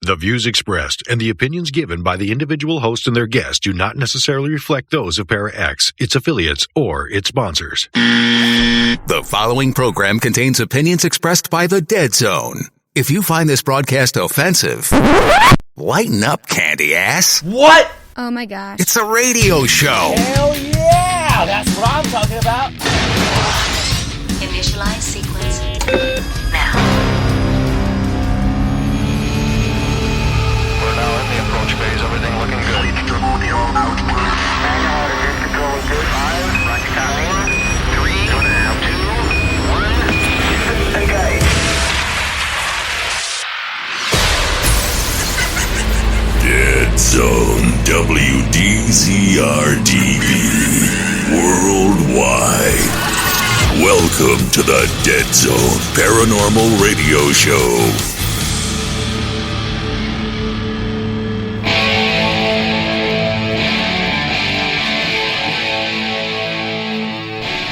The views expressed and the opinions given by the individual host and their guests do not necessarily reflect those of ParaX, its affiliates, or its sponsors. The following program contains opinions expressed by the Dead Zone. If you find this broadcast offensive, lighten up, candy ass. What? Oh my gosh. It's a radio show. Hell yeah! That's what I'm talking about. Initialize sequence now. We're now in the approach phase. Everything looking good. Control is good. 5, rocket counting. 3, 2, 1. Engage. Dead Zone WDZRDB Worldwide. Welcome to the Dead Zone Paranormal Radio Show.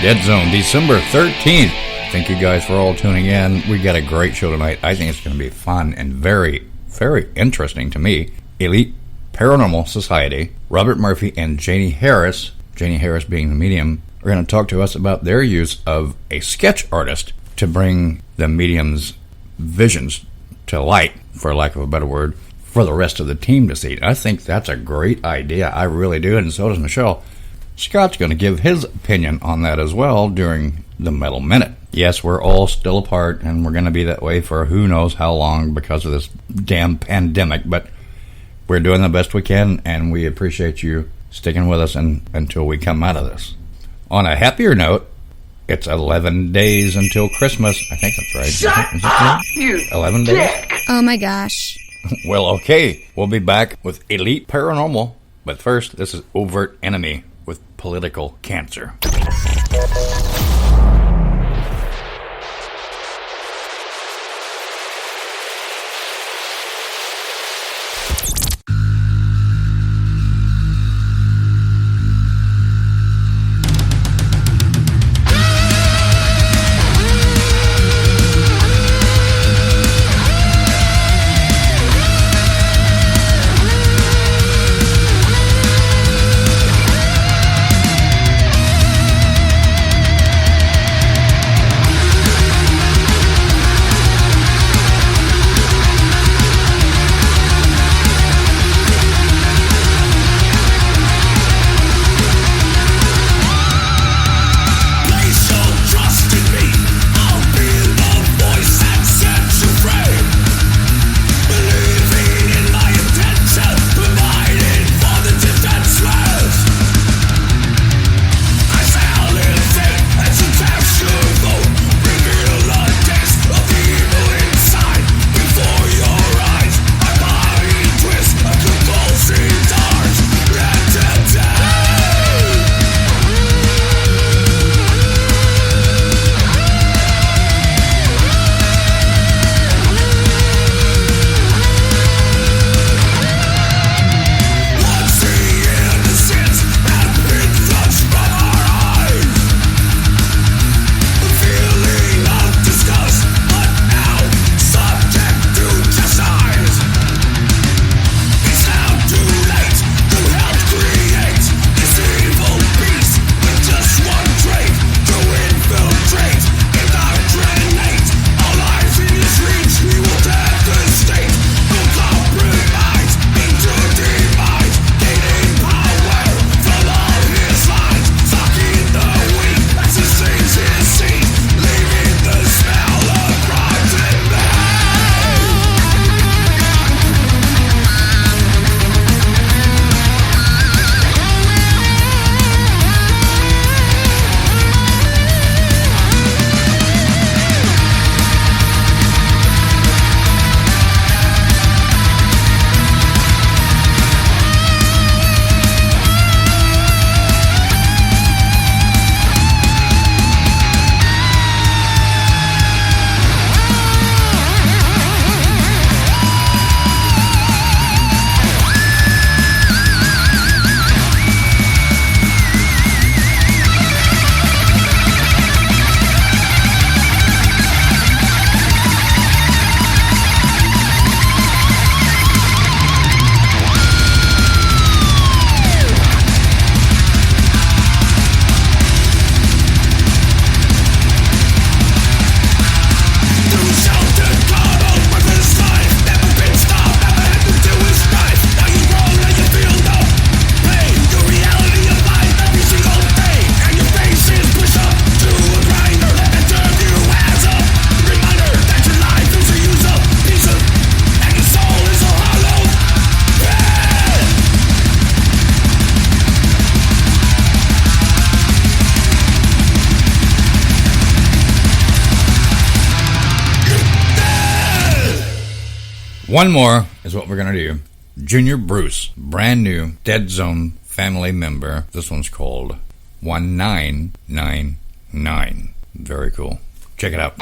Dead Zone, December 13th. Thank you guys for all tuning in. We got a great show tonight. I think it's going to be fun and very, very interesting to me. Elite Paranormal Society, Robert Murphy and Janie Harris being the medium, are going to talk to us about their use of a sketch artist to bring the medium's visions to light, for lack of a better word, for the rest of the team to see. I think that's a great idea. I really do, and so does Michelle. Scott's going to give his opinion on that as well during the Metal Minute. Yes, we're all still apart, and we're going to be that way for who knows how long because of this damn pandemic, but we're doing the best we can, and we appreciate you sticking with us until we come out of this. On a happier note, it's 11 days until Christmas. I think that's right. Shut up, you 11 dick. days? Oh my gosh. Well, okay. We'll be back with Elite Paranormal, but first, this is Overt Enemy with Political Cancer. One more is what we're going to do. Junior Bruce, brand new Dead Zone family member. This one's called 1999. Very cool. Check it out.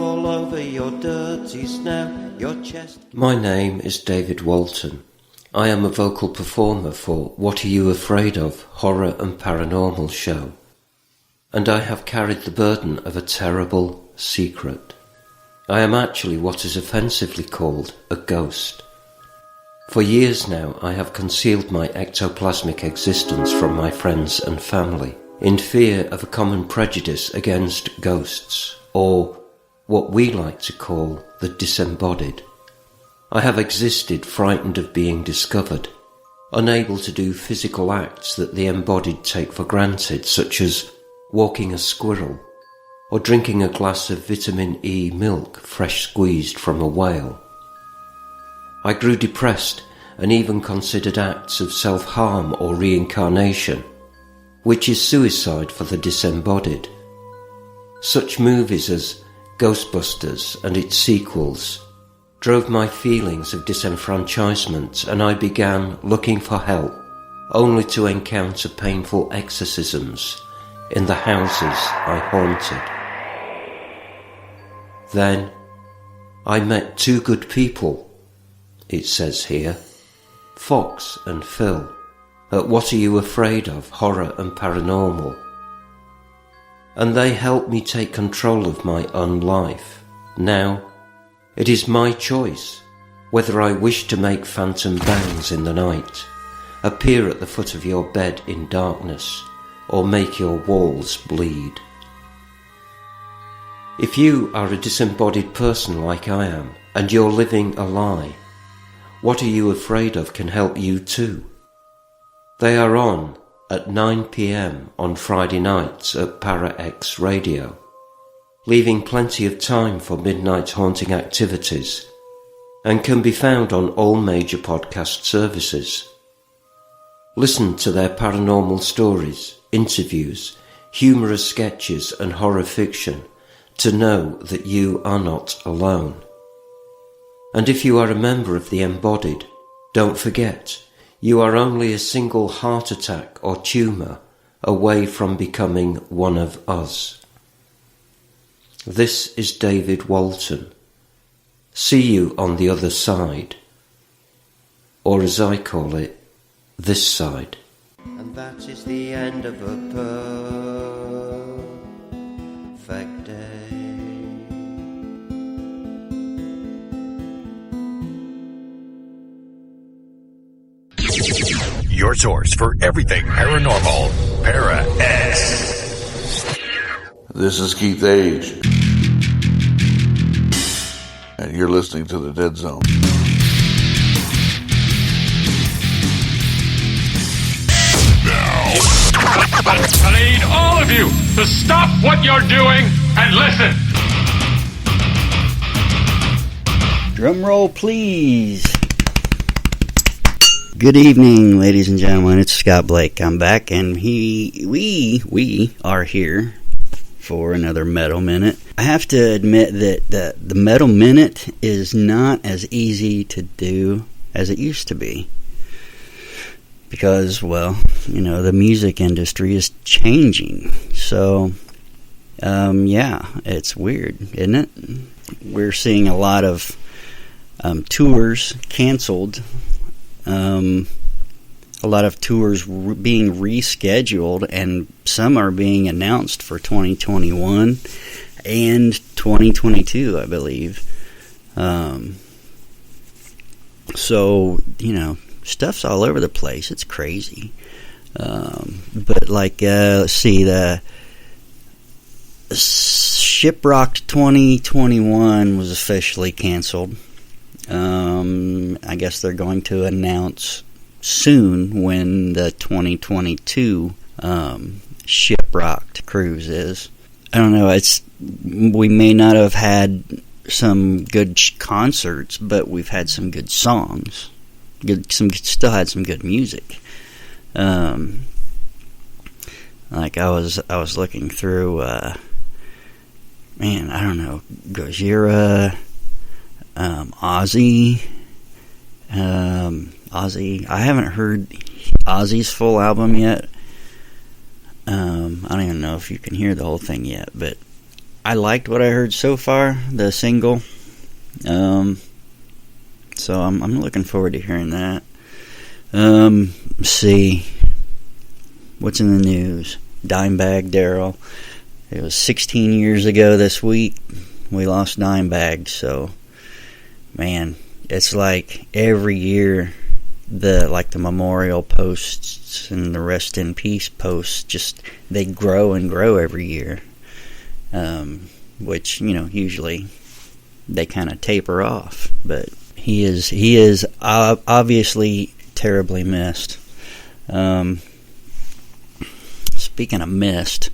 crawl all over your dirty snout, your chest. My name is David Walton. I am a vocal performer for What Are You Afraid Of? Horror and Paranormal show. And I have carried the burden of a terrible secret. I am actually what is offensively called a ghost. For years now I have concealed my ectoplasmic existence from my friends and family, in fear of a common prejudice against ghosts, or what we like to call the disembodied. I have existed frightened of being discovered, unable to do physical acts that the embodied take for granted, such as walking a squirrel, or drinking a glass of vitamin E milk fresh squeezed from a whale. I grew depressed and even considered acts of self-harm or reincarnation, which is suicide for the disembodied. Such movies as Ghostbusters and its sequels drove my feelings of disenfranchisement, and I began looking for help, only to encounter painful exorcisms in the houses I haunted. Then I met two good people, it says here, Fox and Phil, at What Are You Afraid Of? Horror and Paranormal. And they helped me take control of my own life. Now, it is my choice whether I wish to make phantom bangs in the night, appear at the foot of your bed in darkness, or make your walls bleed. If you are a disembodied person like I am, and you're living a lie, What Are You Afraid Of? Can help you too. They are on at 9 p.m. on Friday nights at Para-X Radio, leaving plenty of time for midnight haunting activities, and can be found on all major podcast services. Listen to their paranormal stories, interviews, humorous sketches and horror fiction to know that you are not alone. And if you are a member of the embodied, don't forget, you are only a single heart attack or tumour away from becoming one of us. This is David Walton. See you on the other side. Or as I call it, this side. And that is the end of a perfect day. Your source for everything paranormal, Para-X. This is Keith Age, and you're listening to The Dead Zone. Now, I need all of you to stop what you're doing and listen. Drum roll, please. Good evening, ladies and gentlemen. It's Scott Blake. I'm back, and we are here for another Metal Minute. I have to admit that the Metal Minute is not as easy to do as it used to be. Because, well, you know, the music industry is changing. So, yeah, it's weird, isn't it? We're seeing a lot of tours canceled. A lot of tours being rescheduled, and some are being announced for 2021 and 2022, I believe. So, you know, stuff's all over the place. It's crazy. But, like, let's see, the Shiprocked 2021 was officially canceled. I guess they're going to announce soon when the 2022 Shiprocked cruise is. I don't know. We may not have had some good concerts, but we've had some good songs. Still had some good music. Like I was looking through. Man, I don't know, Gojira, Ozzy. I haven't heard Ozzy's full album yet. I don't even know if you can hear the whole thing yet, but I liked what I heard so far, the single. So I'm looking forward to hearing that. Let's see. What's in the news? Dimebag Darrell. It was 16 years ago this week we lost Dimebag, so man, it's like every year the memorial posts and the rest in peace posts, just they grow and grow every year. Which, usually they kind of taper off, but he is obviously terribly missed. Speaking of missed,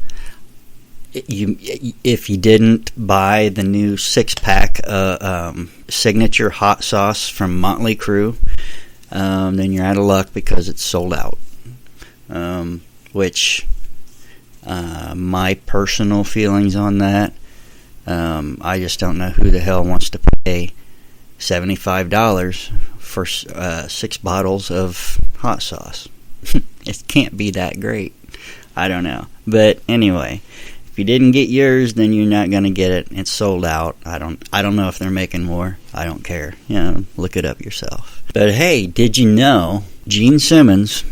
if you didn't buy the new 6-pack signature hot sauce from Motley Crue, then you're out of luck because it's sold out. Which my personal feelings on that, I just don't know who the hell wants to pay $75 for 6 bottles of hot sauce. It can't be that great. I don't know. But anyway, if you didn't get yours, then you're not going to get it. It's sold out. I don't know if they're making more. I don't care. Look it up yourself. But hey, did you know Gene Simmons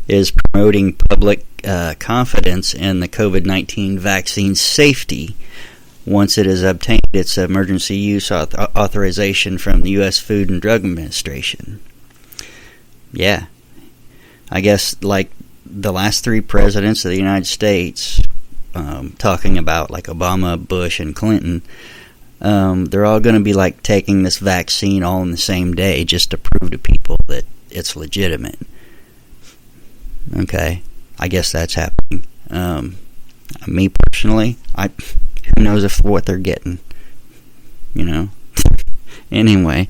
is promoting public confidence in the COVID-19 vaccine safety once it has obtained its emergency use authorization from the U.S. Food and Drug Administration. Yeah. I guess like the last 3 presidents of the United States, talking about like Obama, Bush, and Clinton, they're all going to be like taking this vaccine all in the same day just to prove to people that it's legitimate. Okay, I guess that's happening. Me personally, who knows what they're getting, Anyway,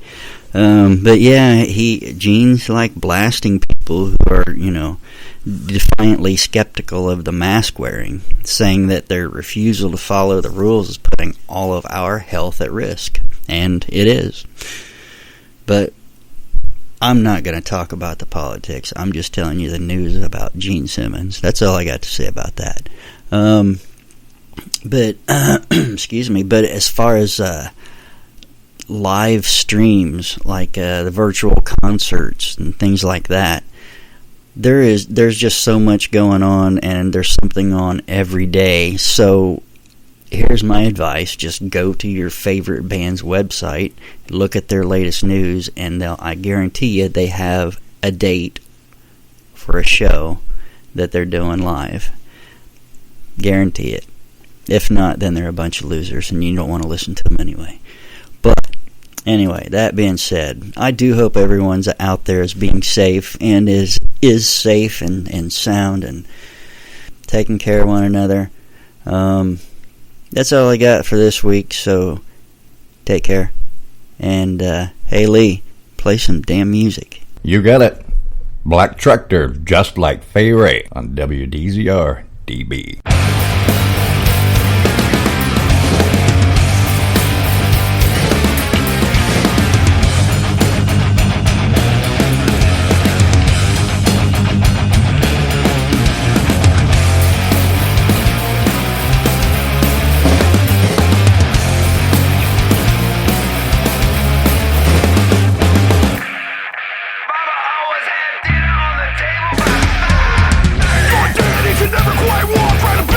but yeah, Gene's like blasting people who are, defiantly skeptical of the mask wearing, saying that their refusal to follow the rules is putting all of our health at risk, and it is. But I'm not going to talk about the politics. I'm just telling you the news about Gene Simmons. That's all I got to say about that. But excuse me. But as far as live streams, like the virtual concerts and things like that, there's just so much going on, and there's something on every day. So here's my advice: just go to your favorite band's website, look at their latest news, and I guarantee you they have a date for a show that they're doing live. Guarantee it. If not, then they're a bunch of losers and you don't want to listen to them anyway. But anyway, that being said, I do hope everyone's out there is being safe and is safe and sound and taking care of one another. That's all I got for this week, so take care. And hey Lee, play some damn music. You got it. Black Tractor, just like Fay Ray on WDZR DB. Your daddy can never quite walk right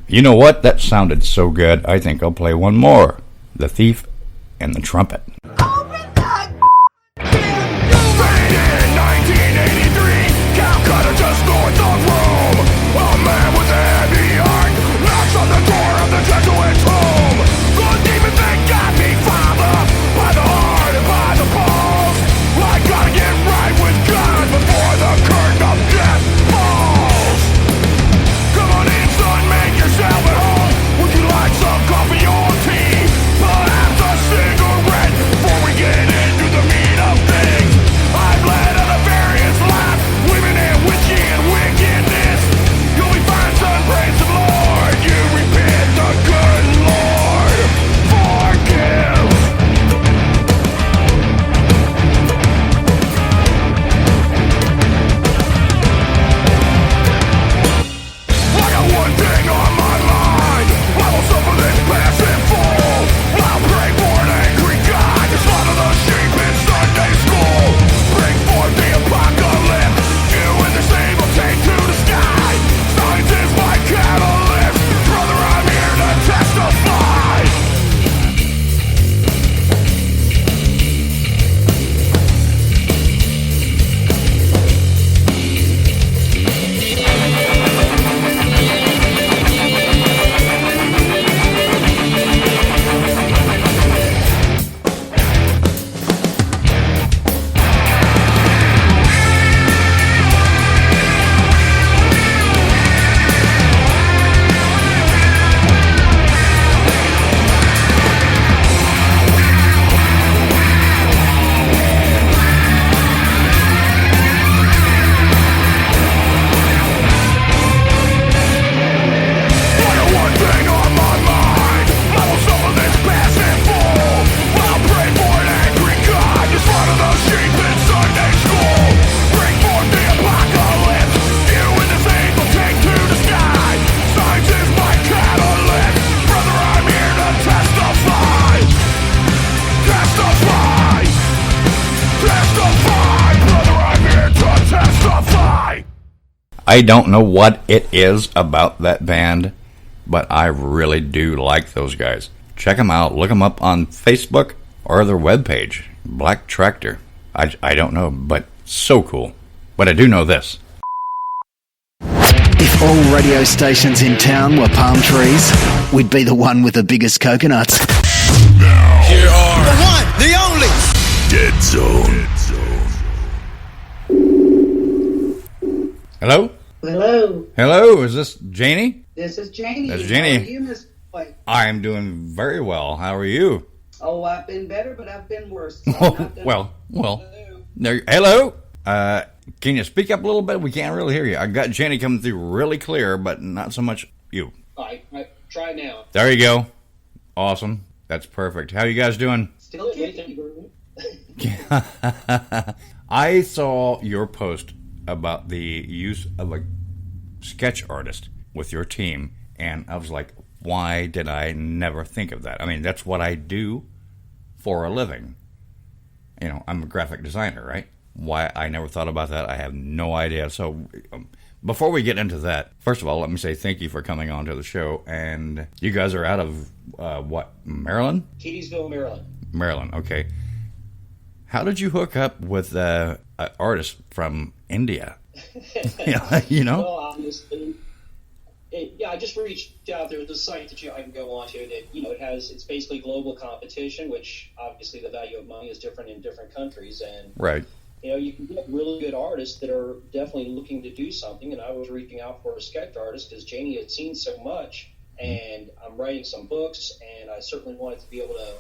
You know what? That sounded so good. I think I'll play one more. The Thief and the Trumpet. Just north of Rome, a man with a heavy heart knocks on the door of the Jesuits' home. Good demons, they got me, Father, by the heart and by the balls. I gotta get right with God before the curtain of death falls. Come on in, son, make yourself at home. Would you like some coffee or tea? Perhaps a cigarette before we get into the meat of things. I've led a nefarious life, living in witchy and wickedness. You'll be fine, son, praise the Lord. You repent, the good Lord forgives. I got one thing on my mind. I will suffer this passive fool. I'll pray for an angry God to slaughter the sheep in Sunday school. Bring forth the apocalypse. You and the same will take to the sky. Science is my catalyst. Brother, I'm here to testify. I don't know what it is about that band, but I really do like those guys. Check them out. Look them up on Facebook or their webpage, Black Tractor. I don't know, but so cool. But I do know this. If all radio stations in town were palm trees, we'd be the one with the biggest coconuts. Now, Here are the one, the only Dead Zone. Hello? Hello. Hello, is this Janie? This is Janie. That's Janie. How are you, Miss White? I'm doing very well. How are you? Oh, I've been better, but I've been worse. Well. There. Hello. Can you speak up a little bit? We can't really hear you. I got Janie coming through really clear, but not so much you. All right, try now. There you go. Awesome. That's perfect. How you guys doing? Still Thank you very much. I saw your post about the use of a sketch artist with your team, and I was like, why did I never think of that? I mean, that's what I do for a living. You know, I'm a graphic designer, right? Why I never thought about that, I have no idea. So before we get into that, first of all, let me say thank you for coming on to the show. And you guys are out of, what, Maryland? Keedysville, Maryland. Maryland, okay. How did you hook up with an artist from India? You know? Well, obviously, I just reached out. There was a site that I can go on to that, it's basically global competition, which obviously the value of money is different in different countries. And, right. You can get really good artists that are definitely looking to do something. And I was reaching out for a sketch artist because Janie had seen so much, and I'm writing some books, and I certainly wanted to be able to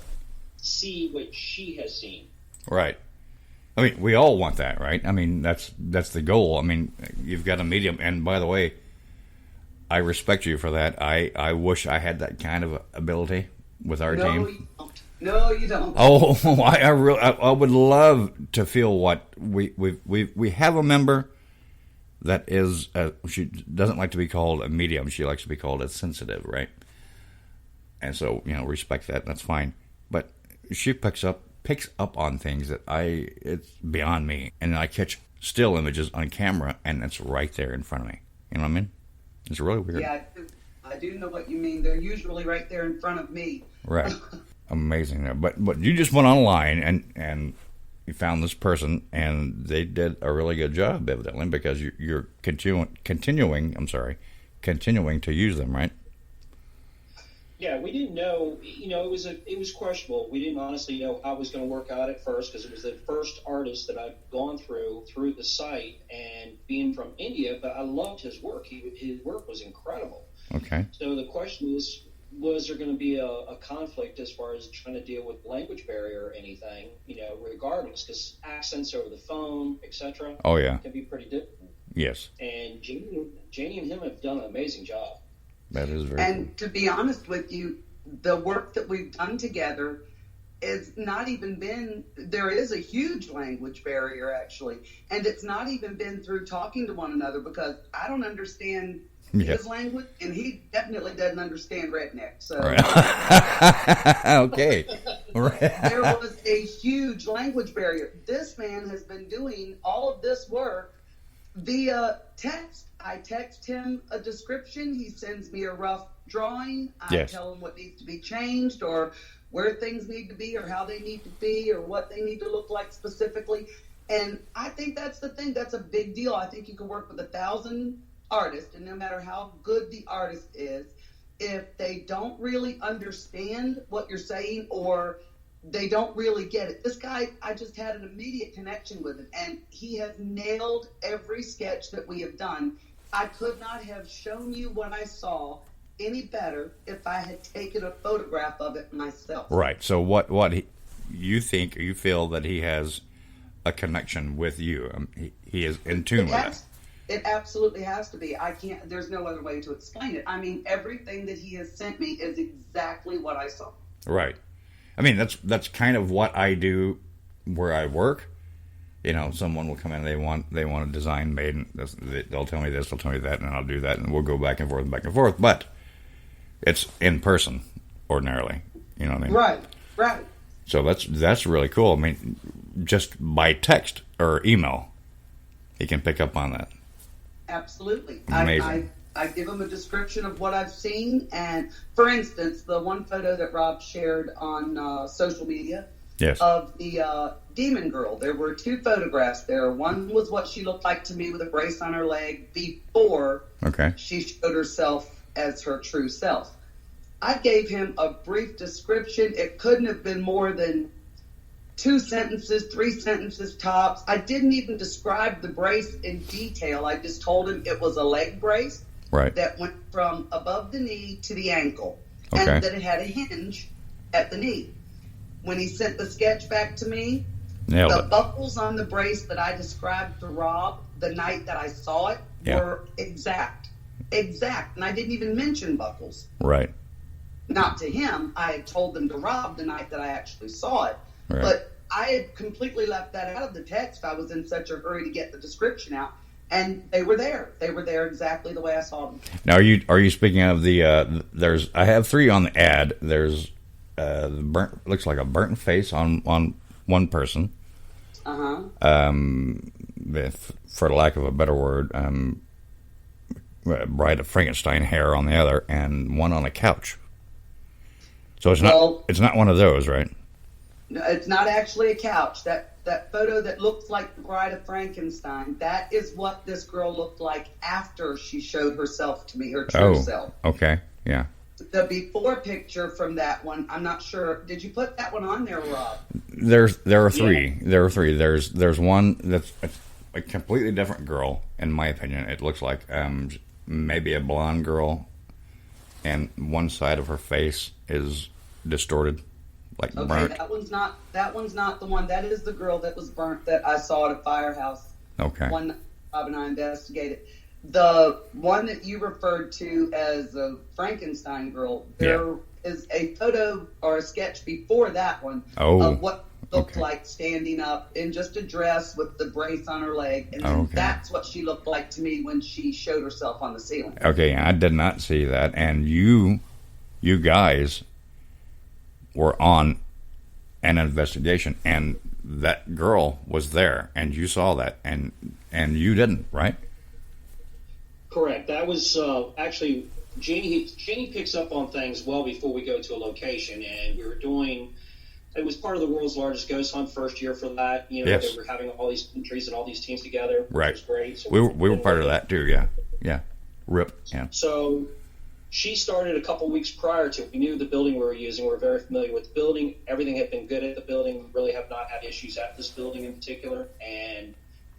see what she has seen. Right. I mean, we all want that, right? I mean, that's the goal. I mean, you've got a medium, and by the way, I respect you for that. I wish I had that kind of ability with our team. No, you don't. Oh, I would love to feel what we have a member that is she doesn't like to be called a medium. She likes to be called a sensitive, right? And so, respect that. That's fine. But she picks up on things that it's beyond me, and I catch still images on camera, and it's right there in front of me. You know what I mean? It's really weird. Yeah, I do know what you mean. They're usually right there in front of me. Right. Amazing. But you just went online and you found this person, and they did a really good job, evidently, because you're continuing to use them, right? Yeah, we didn't know. It was questionable. We didn't honestly know how it was going to work out at first, because it was the first artist that I've gone through the site, and being from India, but I loved his work. His work was incredible. Okay. So the question is, was there going to be a conflict as far as trying to deal with language barrier or anything, regardless, because accents over the phone, etc. Oh, yeah. Can be pretty difficult. Yes. And Janie and him have done an amazing job. That is very And to be honest with you, the work that we've done together is not even been, there is a huge language barrier, actually. And it's not even been through talking to one another, because I don't understand his language, and he definitely doesn't understand redneck. So, okay, there was a huge language barrier. This man has been doing all of this work via text. I text him a description. He sends me a rough drawing. I tell him what needs to be changed, or where things need to be, or how they need to be, or what they need to look like specifically. And I think that's the thing. That's a big deal. I think you can work with 1,000 artist, and no matter how good the artist is, if they don't really understand what you're saying, or they don't really get it. This guy, I just had an immediate connection with him, and he has nailed every sketch that we have done. I could not have shown you what I saw any better if I had taken a photograph of it myself. Right. So you feel that he has a connection with you? He is in tune with it. It absolutely has to be. There's no other way to explain it. I mean, everything that he has sent me is exactly what I saw. Right. I mean, that's kind of what I do where I work. Someone will come in, they want a design made, and they'll tell me this, they'll tell me that, and I'll do that, and we'll go back and forth. But it's in person ordinarily. You know what I mean? Right. So that's really cool. I mean, just by text or email, he can pick up on that. Absolutely. Amazing. I give him a description of what I've seen, and for instance, the one photo that Rob shared on social media of the demon girl, there were 2 photographs there. One was what she looked like to me with a brace on her leg before she showed herself as her true self. I gave him a brief description. It couldn't have been more than 2 sentences, 3 sentences tops. I didn't even describe the brace in detail. I just told him it was a leg brace that went from above the knee to the ankle, and that it had a hinge at the knee. When he sent the sketch back to me, the buckles on the brace that I described to Rob the night that I saw it were exact. And I didn't even mention buckles. Right. Not to him. I had told them to Rob the night that I actually saw it. Right. But I had completely left that out of the text. I was in such a hurry to get the description out, and they were there. They were there exactly the way I saw them. Now, are you speaking of the? I have 3 on the ad. There's looks like a burnt face on one person. For lack of a better word, Bride of Frankenstein hair on the other, and one on a couch. So it's not one of those, right? No, it's not actually a couch. That photo that looks like the Bride of Frankenstein, that is what this girl looked like after she showed herself to me, her true self. Okay, yeah. The before picture from that one, I'm not sure. Did you put that one on there, Rob? There are 3. Yeah. There are 3. There's one that's a completely different girl, in my opinion. It looks like maybe a blonde girl, and one side of her face is distorted. Like burnt. That one's not the one. That is the girl that was burnt that I saw at a firehouse. Okay. One Bob and I investigated. The one that you referred to as a Frankenstein girl, there is a photo or a sketch before that one of what looked like standing up in just a dress with the brace on her leg, and then that's what she looked like to me when she showed herself on the ceiling. Okay, I did not see that, and you guys were on an investigation, and that girl was there, and you saw that, and you didn't, right? Correct. That was actually Janie picks up on things well before we go to a location, and it was part of the world's largest ghost hunt first year for that. You know, Yes. they were having all these countries and all these teams together. Right. Which was great. So we were part of that too. Yeah. Yeah. RIP. Yeah. So she started a couple weeks prior to. We knew the building we were using. We were very familiar with the building. Everything had been good at the building. We really have not had issues at this building in particular. And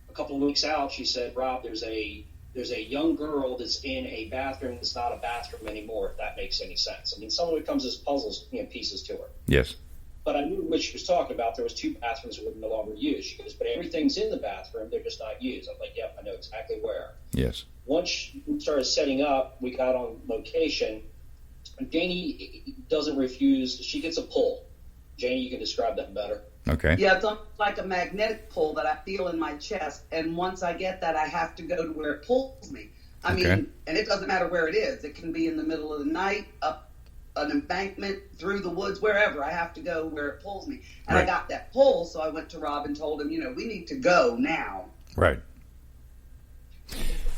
a couple of weeks out, she said, "Rob, there's a young girl that's in a bathroom that's not a bathroom anymore, if that makes any sense." I mean, some of it comes as puzzles, pieces to her. Yes. But I knew what she was talking about. There was 2 bathrooms that were no longer used. She goes, "But everything's in the bathroom. They're just not used." I'm like, "Yep, I know exactly where." Yes. Once we started setting up, we got on location. Janie doesn't refuse. She gets a pull. Janie, you can describe that better. Okay. Yeah, it's almost like a magnetic pull that I feel in my chest. And once I get that, I have to go to where it pulls me. I mean, and it doesn't matter where it is. It can be in the middle of the night, up an embankment, through the woods, wherever. I have to go where it pulls me. And I got that pull, so I went to Rob and told him, we need to go now. Right.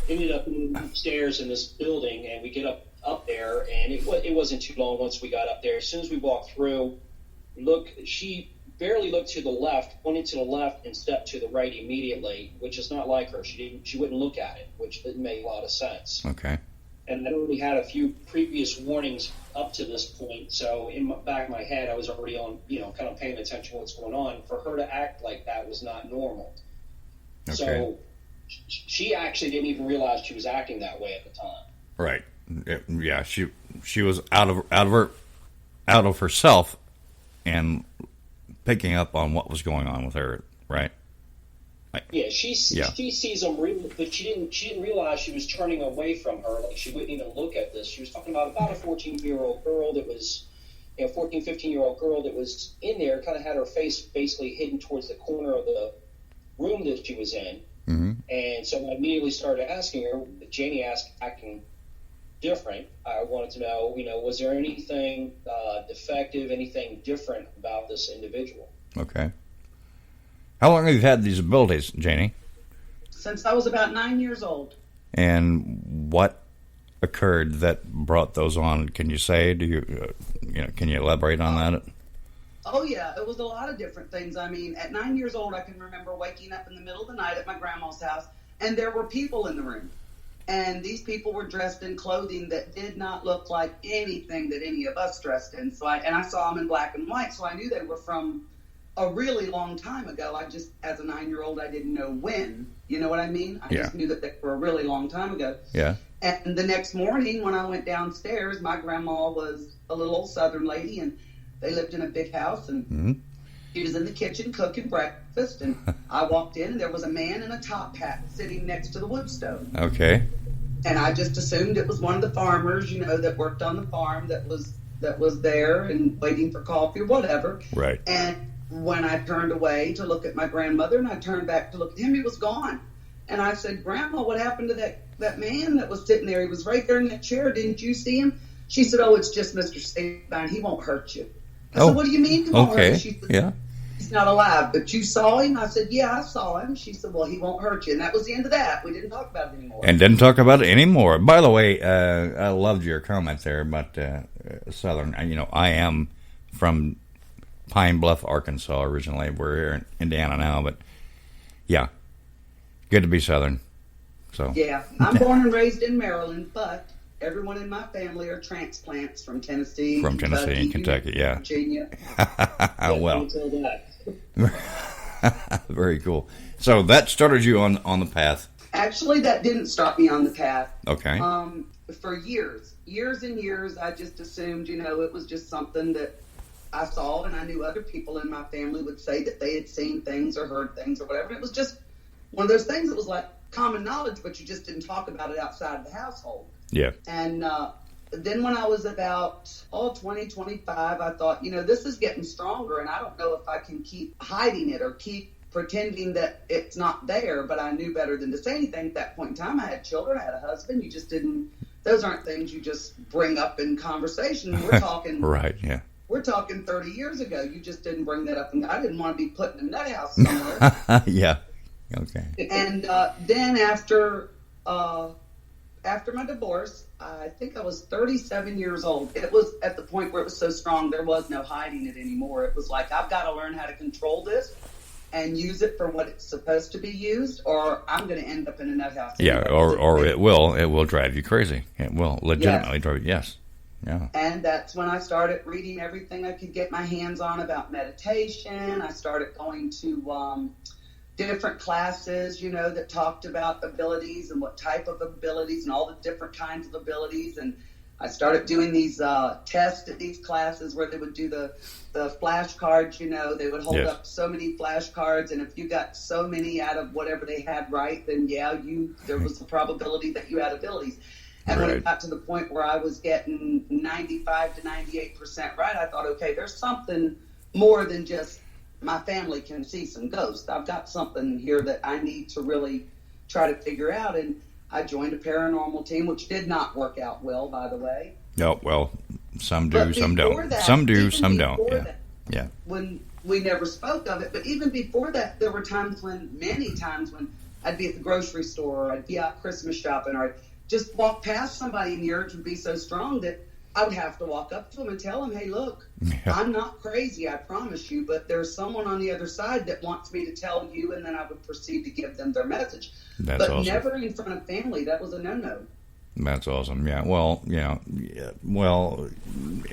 Ended up upstairs in this building, and we get up there, and it wasn't too long once we got up there. As soon as we walked through, she barely looked to the left, pointed to the left, and stepped to the right immediately, which is not like her. She wouldn't look at it, which didn't make a lot of sense. Okay. And I already had a few previous warnings up to this point, so in the back of my head, I was already on, kind of paying attention to what's going on. For her to act like that was not normal. Okay. So she actually didn't even realize she was acting that way at the time. Right. Yeah. She was out of herself, and picking up on what was going on with her. Right. Yeah, she sees them, but she didn't realize she was turning away from her. Like, she wouldn't even look at this. She was talking about a 14-year-old girl that was, 14, 15-year-old girl that was in there, kind of had her face basically hidden towards the corner of the room that she was in. Mm-hmm. And so I immediately started asking her. Janie asked, acting different. I wanted to know, was there anything defective, anything different about this individual? Okay. How long have you had these abilities, Janie? Since I was about 9 years old. And what occurred that brought those on? Can you say? Do you, can you elaborate on that? Oh yeah, it was a lot of different things. I mean, at 9 years old, I can remember waking up in the middle of the night at my grandma's house, and there were people in the room. And these people were dressed in clothing that did not look like anything that any of us dressed in. So I saw them in black and white, so I knew they were from a really long time ago. I just, as a 9-year-old, I didn't know when. You know what I mean? I just knew that they were a really long time ago. Yeah. And the next morning when I went downstairs, my grandma was a little old Southern lady, and they lived in a big house, and she was in the kitchen cooking breakfast, and I walked in, and there was a man in a top hat sitting next to the wood stove. Okay. And I just assumed it was one of the farmers, that worked on the farm that was there and waiting for coffee or whatever. Right. And when I turned away to look at my grandmother and I turned back to look at him, he was gone. And I said, "Grandma, what happened to that man that was sitting there? He was right there in that chair. Didn't you see him?" She said, "Oh, it's just Mr. Sabine. He won't hurt you." I said, "What do you mean he won't hurt you?" She said, "He's not alive, but you saw him?" I said, "Yeah, I saw him." She said, "Well, he won't hurt you." And that was the end of that. We didn't talk about it anymore. And didn't talk about it anymore. By the way, I loved your comment there about Southern. I am from Pine Bluff, Arkansas originally. We're here in Indiana now, but yeah, good to be Southern. So yeah, I'm born and raised in Maryland, but everyone in my family are transplants from Tennessee, and Kentucky, yeah. Virginia. Well, very cool. So that started you on the path. Actually, that didn't start me on the path. Okay. For years and years, I just assumed, it was just something that I saw, and I knew other people in my family would say that they had seen things or heard things or whatever. And it was just one of those things that was like common knowledge, but you just didn't talk about it outside of the household. Yeah. And then when I was about 20, 25, I thought, this is getting stronger, and I don't know if I can keep hiding it or keep pretending that it's not there, but I knew better than to say anything at that point in time. I had children, I had a husband. You just didn't, those aren't things you just bring up in conversation. We're talking. Right, yeah. We're talking 30 years ago. You just didn't bring that up. And I didn't want to be put in a nut house somewhere. Yeah. Okay. And then after after my divorce, I think I was 37 years old. It was at the point where it was so strong, there was no hiding it anymore. It was like, I've got to learn how to control this and use it for what it's supposed to be used, or I'm going to end up in a nut house. Yeah, or it will drive you crazy. It will legitimately drive you. Yes. Yeah. And that's when I started reading everything I could get my hands on about meditation. I started going to different classes, that talked about abilities and what type of abilities and all the different kinds of abilities. And I started doing these tests at these classes where they would do the flashcards, they would hold up so many flashcards, and if you got so many out of whatever they had right, then there was a probability that you had abilities. And when it got to the point where I was getting 95 to 98% right, I thought, okay, there's something more than just my family can see some ghosts. I've got something here that I need to really try to figure out. And I joined a paranormal team, which did not work out well, by the way. No, well, some do, some don't. Some do, some don't. Yeah. When we never spoke of it, but even before that, there were many times when I'd be at the grocery store, or I'd be out Christmas shopping, or I'd just walk past somebody, and the urge would be so strong that I would have to walk up to them and tell them, hey, look, I'm not crazy, I promise you, but there's someone on the other side that wants me to tell you, and then I would proceed to give them their message. That's awesome. Never in front of family. That was a no-no. That's awesome. Yeah. Well,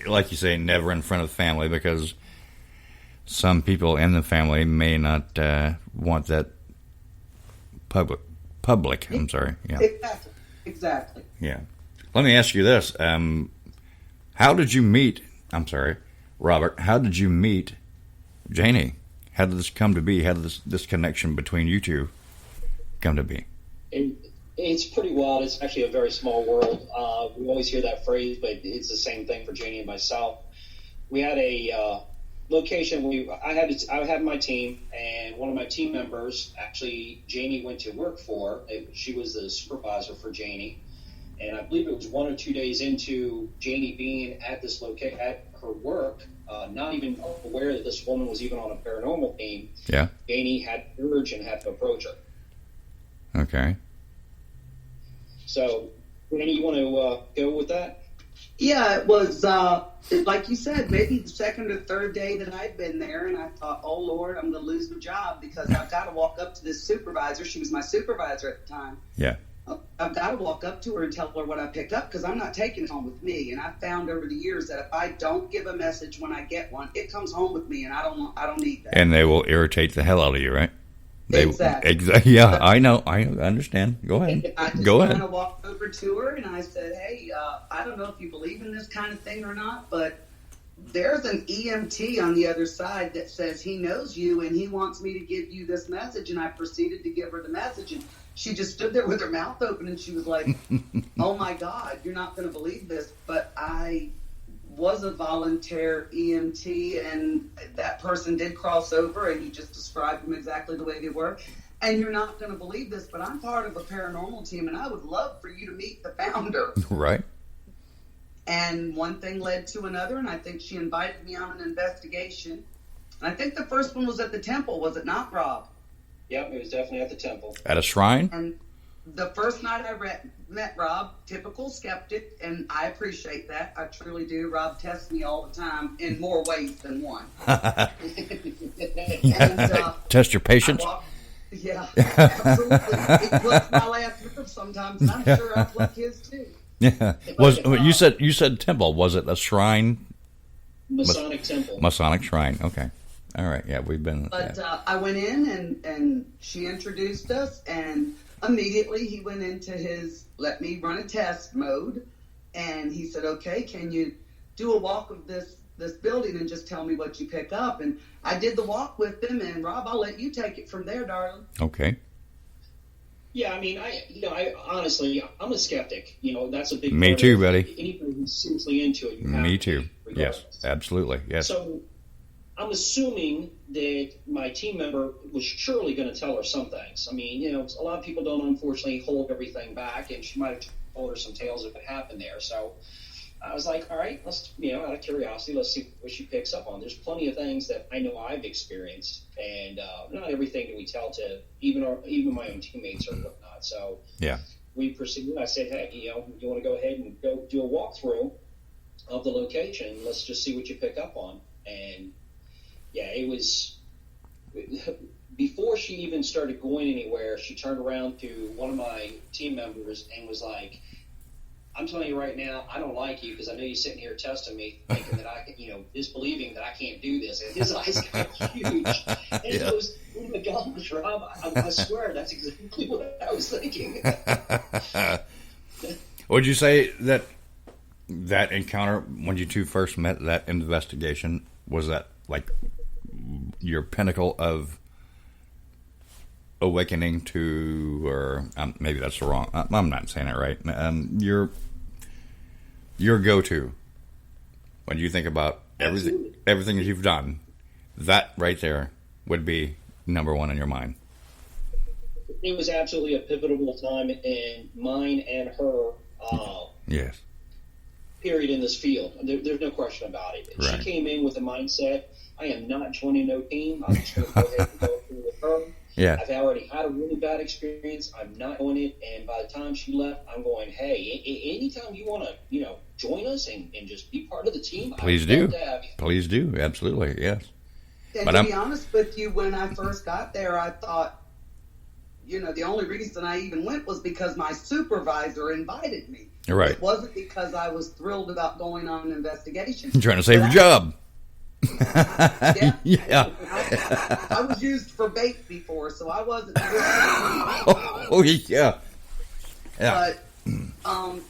like you say, never in front of family, because some people in the family may not want that public. I'm sorry. Yeah. Exactly. Yeah. Let me ask you this. How did you meet, Robert, how did you meet Janie? How did this come to be? How did this connection between you two come to be? It's pretty wild. It's actually a very small world. We always hear that phrase, but it's the same thing for Janie and myself. We had a location. I had my team, and one of my team members, actually, Janie went to work for. She was the supervisor for Janie. And I believe it was 1 or 2 days into Janie being at this at her work, not even aware that this woman was even on a paranormal team. Yeah. Janie had the urge and had to approach her. Okay. So, Janie, you want to go with that? Yeah, it was, like you said, maybe the second or third day that I'd been there, and I thought, oh, Lord, I'm going to lose my job because I've got to walk up to this supervisor. She was my supervisor at the time. Yeah. I've got to walk up to her and tell her what I picked up because I'm not taking it home with me. And I found over the years that if I don't give a message when I get one, it comes home with me, and I don't need that. And they will irritate the hell out of you, right? Exactly. Yeah, I know. I understand. Go ahead. I just kind of walked over to her and I said, hey, I don't know if you believe in this kind of thing or not, but there's an EMT on the other side that says he knows you and he wants me to give you this message. And I proceeded to give her the message, and she just stood there with her mouth open, and she was like, oh my God, you're not going to believe this, but I was a volunteer EMT, and that person did cross over, and you just described them exactly the way they were. And you're not going to believe this, but I'm part of a paranormal team, and I would love for you to meet the founder. Right. And one thing led to another, and I think she invited me on an investigation. And I think the first one was at the temple, was it not, Rob? Yep, it was definitely at the temple. At a shrine? And the first night I met Rob, typical skeptic, and I appreciate that. I truly do. Rob tests me all the time in more ways than one. Test your patience? Yeah, absolutely. He plucks my last nerve sometimes, and I'm sure I pluck his too. Yeah. You said temple. Was it a shrine? Masonic temple. Masonic shrine. Okay. All right. Yeah, we've been. But I went in and she introduced us, and immediately he went into his let me run a test mode, and he said, "Okay, can you do a walk of this building and just tell me what you pick up?" And I did the walk with him, and Rob, I'll let you take it from there, darling. Okay. Yeah, I mean, I honestly, I'm a skeptic. That's a big. Me part too, of buddy. Anything who's seriously into it. Me too. Yes, absolutely. Yes. So, I'm assuming that my team member was surely going to tell her some things. I mean, a lot of people don't unfortunately hold everything back, and she might have told her some tales if it happened there. So I was like, all right, let's, out of curiosity, let's see what she picks up on. There's plenty of things that I know I've experienced, and not everything do we tell to even my own teammates or whatnot. So yeah. we proceeded. I said, hey, you want to go ahead and go do a walkthrough of the location? Let's just see what you pick up on. And yeah, it was before she even started going anywhere. She turned around to one of my team members and was like, I'm telling you right now, I don't like you because I know you're sitting here testing me, thinking that I can, disbelieving that I can't do this. And his eyes got huge. And he goes, oh my gosh, Rob, I swear that's exactly what I was thinking. Would you say that encounter, when you two first met, that investigation, was that like your pinnacle of awakening to, or maybe that's the wrong, I'm not saying it right, your go-to when you think about everything that you've done, that right there would be number one in your mind? It was absolutely a pivotal time in mine and her yes. period in this field. There's no question about it. Right. She came in with a mindset, I am not joining no team. I'm just going to go ahead and go through with her. Yeah. I've already had a really bad experience. I'm not doing it. And by the time she left, I'm going, hey, anytime you want to, join us and just be part of the team, please do. Please do. Absolutely. Yes. And to be honest with you, when I first got there, I thought, the only reason I even went was because my supervisor invited me. Right. It wasn't because I was thrilled about going on an investigation. You're trying to save your job. Yeah. I was used for bait before, so I wasn't. Oh yeah. But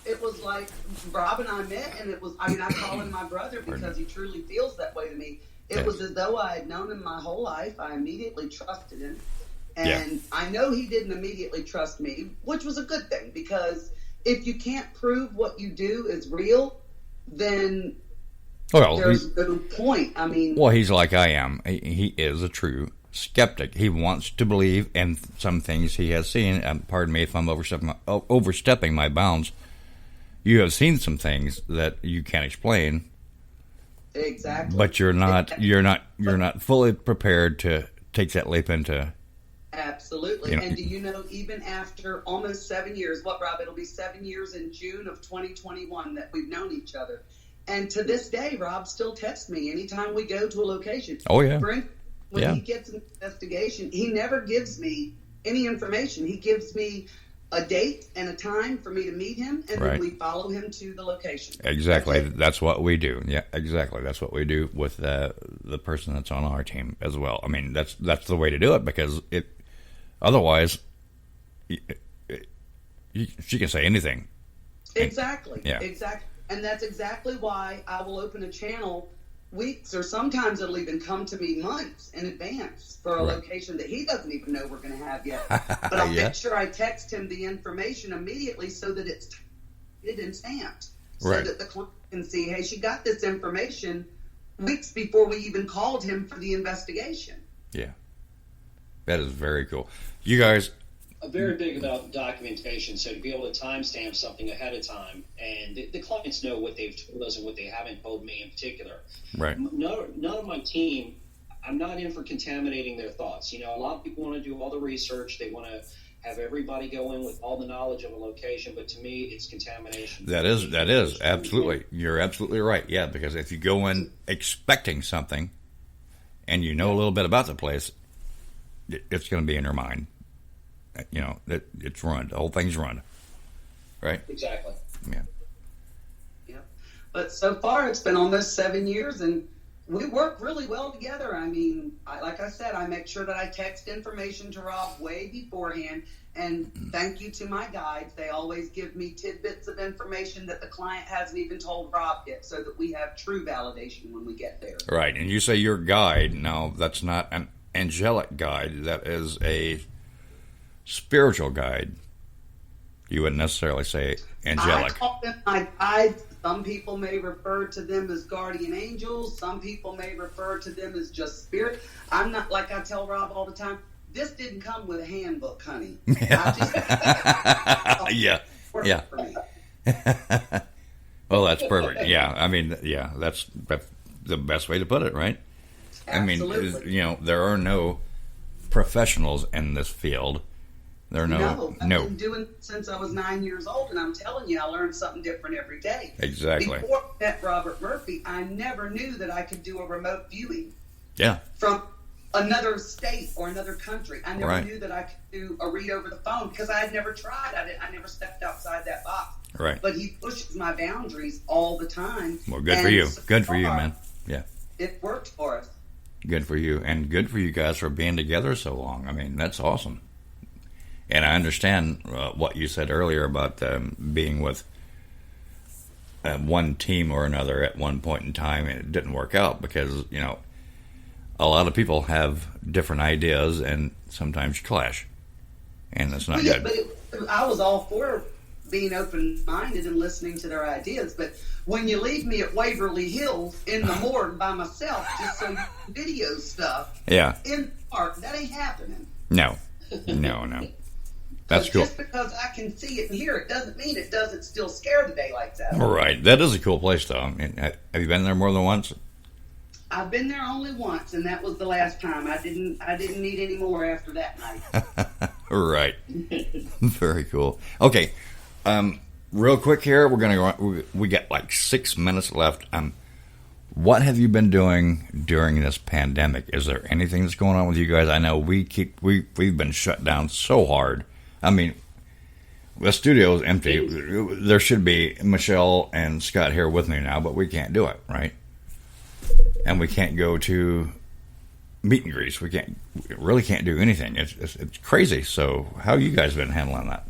it was like Rob and I met, and it was. I call him my brother because he truly feels that way to me. It was as though I had known him my whole life. I immediately trusted him, and I know he didn't immediately trust me, which was a good thing, because if you can't prove what you do is real, then there's no point. Well, he's like I am. He is a true skeptic. He wants to believe in some things he has seen. Pardon me if I'm overstepping my bounds. You have seen some things that you can't explain. Exactly. But you're not fully prepared to take that leap into. Absolutely. And do you know, even after almost 7 years, Rob? It'll be 7 years in June of 2021 that we've known each other. And to this day, Rob still texts me anytime we go to a location. Oh, yeah. When he gets an investigation, he never gives me any information. He gives me a date and a time for me to meet him, and then we follow him to the location. Exactly. That's what we do. Yeah, exactly. That's what we do with the person that's on our team as well. I mean, that's the way to do it, because otherwise, she can say anything. Exactly. Yeah. Exactly. And that's exactly why I will open a channel weeks, or sometimes it'll even come to me months in advance for a location that he doesn't even know we're going to have yet. But I'll make sure I text him the information immediately so that it's dated and stamped, so that the client can see, hey, she got this information weeks before we even called him for the investigation. Yeah. That is very cool. You guys... Very big about documentation, so to be able to timestamp something ahead of time, and the clients know what they've told us and what they haven't told me in particular. Right. None of my team, I'm not in for contaminating their thoughts. A lot of people want to do all the research. They want to have everybody go in with all the knowledge of a location, but to me, it's contamination. That is absolutely. You're absolutely right. Yeah, because if you go in expecting something, and you know a little bit about the place, it's going to be in your mind. That it's ruined. The whole thing's ruined. Right? Exactly. Yeah. But so far, it's been almost 7 years, and we work really well together. Like I said, I make sure that I text information to Rob way beforehand, and thank you to my guides. They always give me tidbits of information that the client hasn't even told Rob yet, so that we have true validation when we get there. Right. And you say your guide. Now, that's not an angelic guide. That is a spiritual guide. You wouldn't necessarily say angelic. I call them my guides. Some people may refer to them as guardian angels. Some people may refer to them as just spirit. I'm not, like I tell Rob all the time, this didn't come with a handbook, honey. Yeah. Well, that's perfect. Yeah. That's the best way to put it, right? Absolutely. There are no professionals in this field. No. I've been doing it since I was 9 years old, and I'm telling you, I learned something different every day. Exactly. Before I met Robert Murphy, I never knew that I could do a remote viewing. Yeah. From another state or another country. I never knew that I could do a read over the phone because I had never tried. I never stepped outside that box. Right. But he pushes my boundaries all the time. Well, good for you. Good for you, man. Yeah. It worked for us. Good for you. And good for you guys for being together so long. I mean, that's awesome. And I understand what you said earlier about being with one team or another at one point in time, and it didn't work out because, you know, a lot of people have different ideas, and sometimes you clash, and that's not good. But I was all for being open-minded and listening to their ideas, but when you leave me at Waverly Hills in the morgue by myself just so you can video stuff in the park, that ain't happening. No. That's cool. Just because I can see it and hear it doesn't mean it doesn't still scare the daylights out of me. Right. That is a cool place, though. I mean, have you been there more than once? I've been there only once, and that was the last time. I didn't need any more after that night. Right. Very cool. Okay. Real quick here, we got like 6 minutes left. What have you been doing during this pandemic? Is there anything that's going on with you guys? I know we've been shut down so hard. I mean, the studio is empty. There should be Michelle and Scott here with me now, but we can't do it, right? And we can't go to meet and greets. We really can't do anything. It's crazy. So how have you guys been handling that?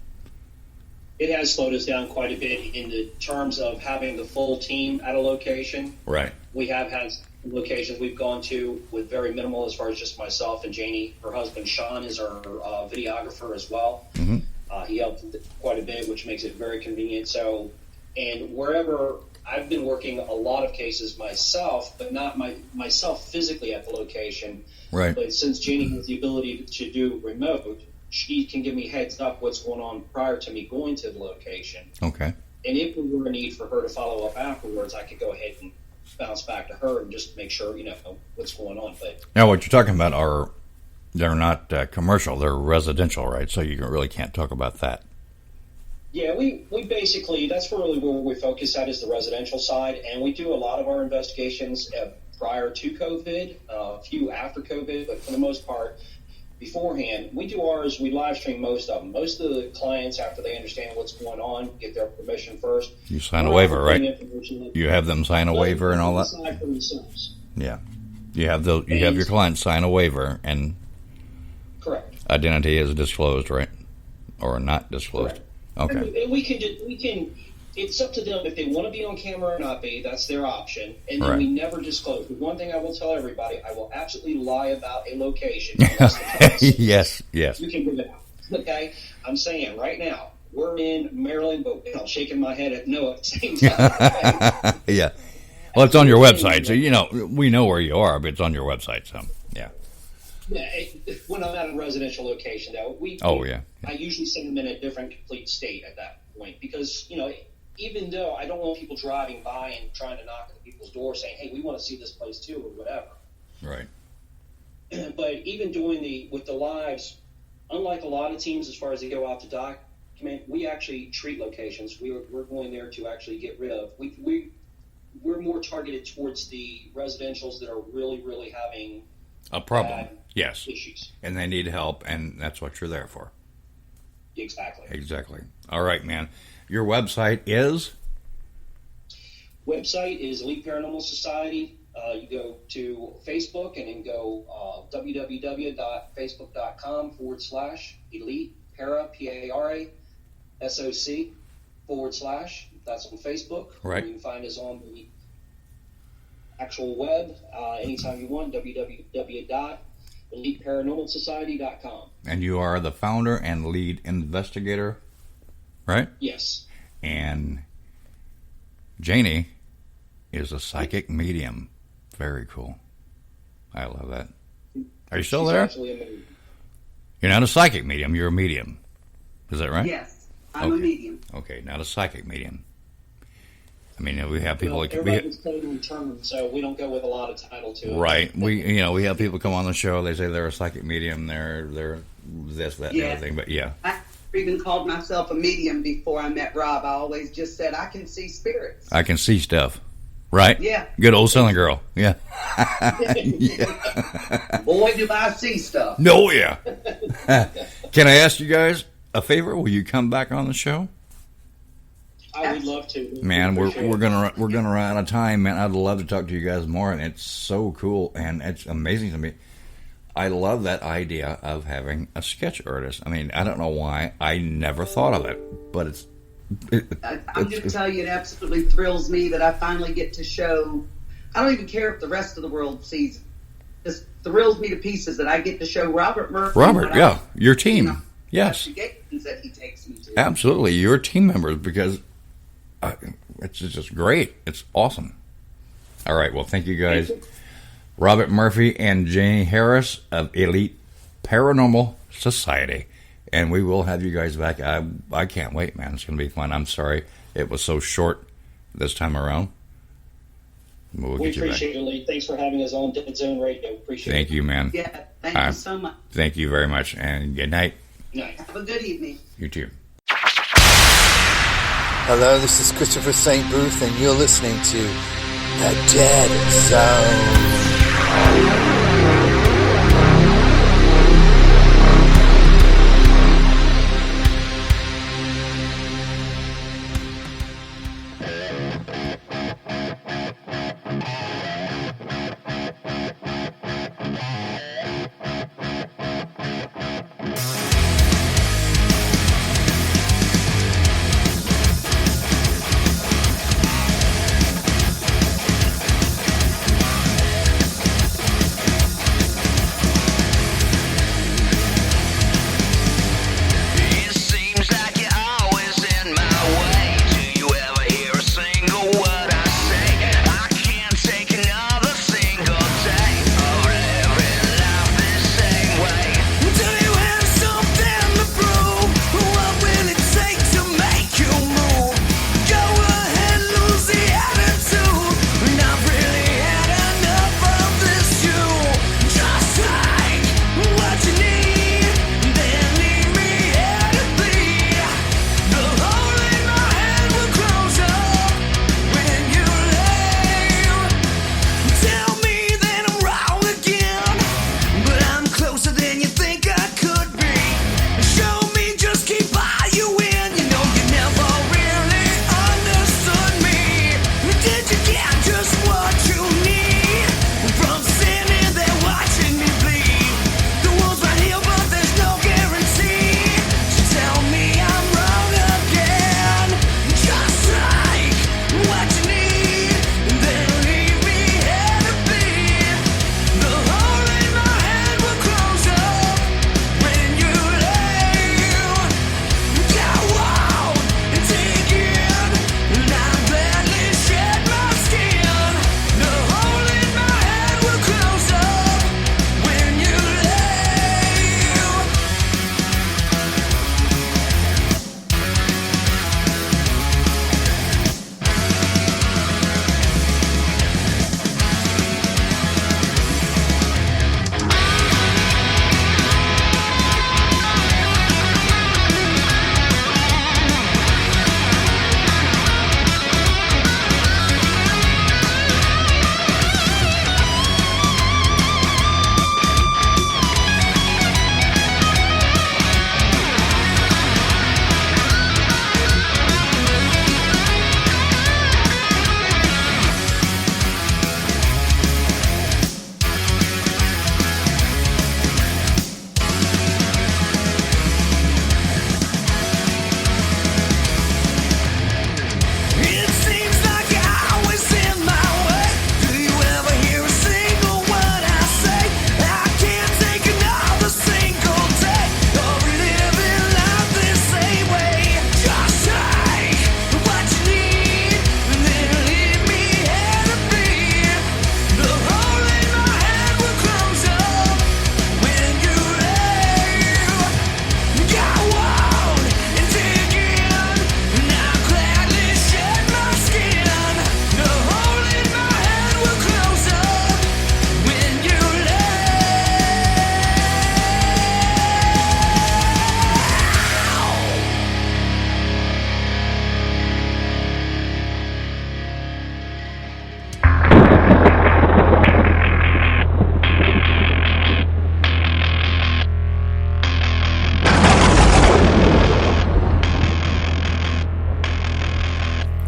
It has slowed us down quite a bit in the terms of having the full team at a location. Right. We have had locations we've gone to with very minimal as far as just myself and Janie. Her husband, Sean, is our videographer as well. Mm-hmm. He helped quite a bit, which makes it very convenient. So, and wherever I've been working a lot of cases myself, but not myself physically at the location. Right. But since Janie has the ability to do remote, she can give me heads up what's going on prior to me going to the location. Okay. And if there were a need for her to follow up afterwards, I could go ahead and bounce back to her and just make sure, what's going on. But now, what you're talking about they're not commercial, they're residential, right? So you really can't talk about that. Yeah, we basically, that's really where we focus at is the residential side. And we do a lot of our investigations prior to COVID, a few after COVID, but for the most part, beforehand, we do ours, we live stream most of them. Most of the clients, after they understand what's going on, get their permission first. You sign a waiver, right? You have them sign a waiver and all that? Yeah. You have your clients sign a waiver, and correct. Identity is disclosed, right? Or not disclosed. Correct. Okay. And we can, it's up to them if they want to be on camera or not be. That's their option. And then we never disclose. But one thing I will tell everybody, I will absolutely lie about a location. Yes. You can bring it out. Okay? I'm saying right now, we're in Maryland, but I'm shaking my head at no at the same time. Yeah. Well, it's on your website, so we know where you are, but it's on your website, so yeah. Yeah, when I'm at a residential location, though, I usually send them in a different complete state at that point because, even though I don't want people driving by and trying to knock on people's doors saying, hey, we want to see this place too, or whatever. Right. But even doing with the lives, unlike a lot of teams as far as they go out to document, we actually treat locations. We're going there to actually get rid of. We're more targeted towards the residentials that are really, really having a problem. Yes. Issues. And they need help, and that's what you're there for. Exactly. All right, man. Your website is? Website is Elite Paranormal Society. You go to Facebook and then go www.facebook.com/Elite Para, P-A-R-A, S-O-C /. That's on Facebook. Right. You can find us on the actual web anytime you want, www.eliteparanormalsociety.com. And you are the founder and lead investigator, right? Yes. And Janie is a psychic medium. Very cool. I love that. Are you still there? Actually a medium. You're not a psychic medium, you're a medium. Is that right? Yes, I'm a medium. Okay, not a psychic medium. I mean, we have people. Everybody's totally term, so we don't go with a lot of title to it. Right. We have people come on the show. They say they're a psychic medium. They're this, that, and the other thing. But yeah. I even called myself a medium before I met Rob. I always just said, I can see spirits. I can see stuff. Right? Yeah. Good old Southern girl. Yeah. Yeah. Boy, do I see stuff. No, yeah. Can I ask you guys a favor? Will you come back on the show? I would love to. Man, we're gonna run out of time, man. I'd love to talk to you guys more, and it's so cool and it's amazing to me. I love that idea of having a sketch artist. I mean, I don't know why I never thought of it, but it's. I'm going to tell you, it absolutely thrills me that I finally get to show. I don't even care if the rest of the world sees it. It just thrills me to pieces that I get to show Robert Murphy. Yeah, your team. Yes. That he takes me to. Absolutely, your team members, because it's just great. It's awesome. All right, well, thank you guys. Robert Murphy and Janie Harris of Elite Paranormal Society. And we will have you guys back. I can't wait, man. It's going to be fun. I'm sorry it was so short this time around. We appreciate it, Lee. Thanks for having us on Dead Zone Radio. Appreciate it. Thank you, man. Yeah, thank you so much. Thank you very much. And good night. Night. Have a good evening. You too. Hello, this is Christopher St. Booth, and you're listening to The Dead Zone.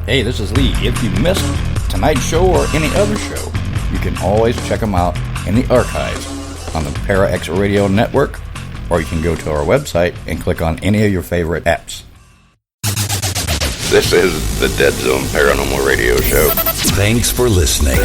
Hey, this is Lee. If you missed tonight's show or any other show, you can always check them out in the archives on the ParaX Radio Network, or you can go to our website and click on any of your favorite apps. This is the Dead Zone Paranormal Radio Show. Thanks for listening.